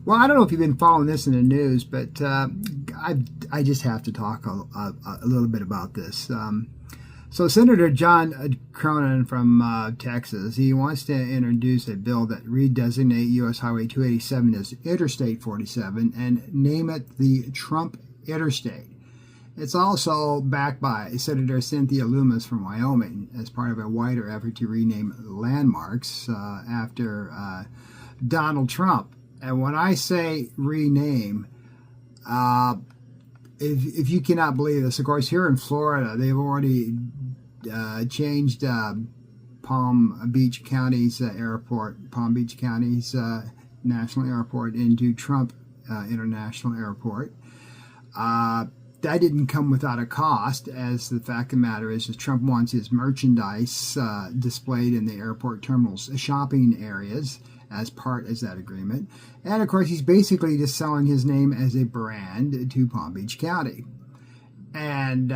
Well, I don't know if you've been following this in the news, but I just have to talk a little bit about this. So Senator John Cornyn from Texas, he wants to introduce a bill that redesignate U.S. Highway 287 as Interstate 47 and name it the Trump Interstate. It's also backed by Senator Cynthia Lummis from Wyoming as part of a wider effort to rename landmarks after Donald Trump. And when I say rename, if you cannot believe this, of course, here in Florida, they've already changed Palm Beach County's Palm Beach County's National Airport into Trump International Airport. That didn't come without a cost, as the fact of the matter is Trump wants his merchandise displayed in the airport terminal's shopping areas as part of that agreement. And of course, he's basically just selling his name as a brand to Palm Beach County. And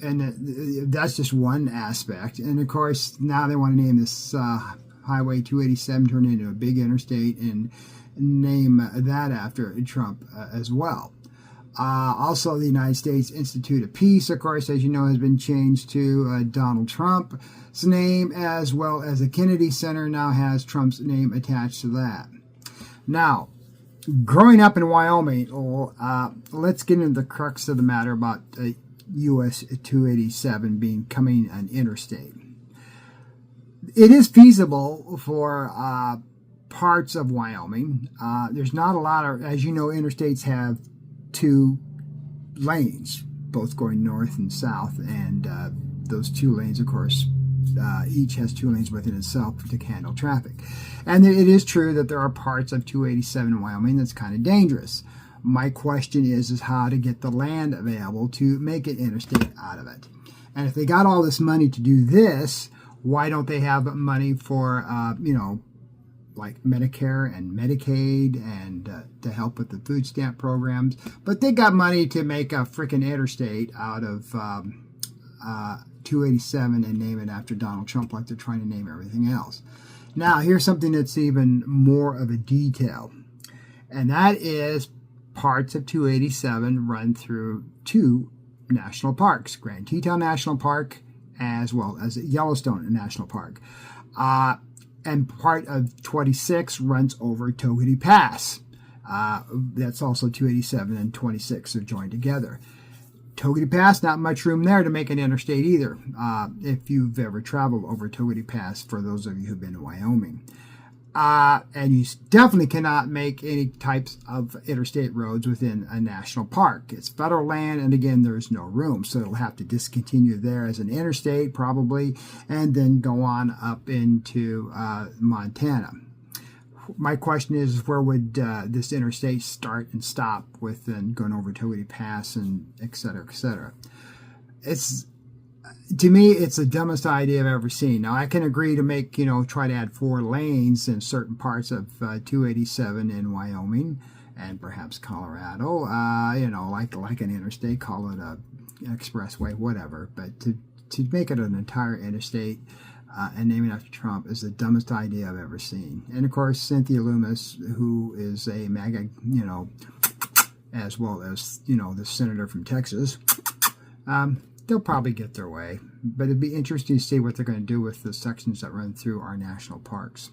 that's just one aspect. And of course, now they want to name this Highway 287, turn it into a big interstate, and name that after Trump as well. Also, the United States Institute of Peace, of course, as you know, has been changed to Donald Trump's name, as well as the Kennedy Center now has Trump's name attached to that. Now, growing up in Wyoming, let's get into the crux of the matter about US 287 becoming an interstate. It is feasible for parts of Wyoming. There's not a lot of, as you know, interstates have two lanes, both going north and south, and those two lanes, of course, each has two lanes within itself to handle traffic. And it is true that there are parts of 287 in Wyoming that's kind of dangerous. My question is how to get the land available to make an interstate out of it. And if they got all this money to do this, why don't they have money for, like Medicare and Medicaid and to help with the food stamp programs? But they got money to make a freaking interstate out of 287 and name it after Donald Trump like they're trying to name everything else. Now, here's something that's even more of a detail, and that is parts of 287 run through two national parks, Grand Teton National Park as well as Yellowstone National Park. And part of 26 runs over Togety Pass. That's also 287 and 26 are joined together. Togety Pass, not much room there to make an interstate either, if you've ever traveled over Togety Pass, for those of you who've been to Wyoming. And you definitely cannot make any types of interstate roads within a national park. It's federal land, and again, there's no room, so it'll have to discontinue there as an interstate probably, and then go on up into Montana. My question is, where would this interstate start and stop with then going over Togety Pass and et cetera, et cetera? To me, it's the dumbest idea I've ever seen. Now, I can agree to make, try to add 4 lanes in certain parts of 287 in Wyoming and perhaps Colorado, like an interstate, call it an expressway, whatever. But to make it an entire interstate and name it after Trump is the dumbest idea I've ever seen. And, of course, Cynthia Lummis, who is a MAGA, as well as, the senator from Texas, they'll probably get their way, but it'd be interesting to see what they're going to do with the sections that run through our national parks.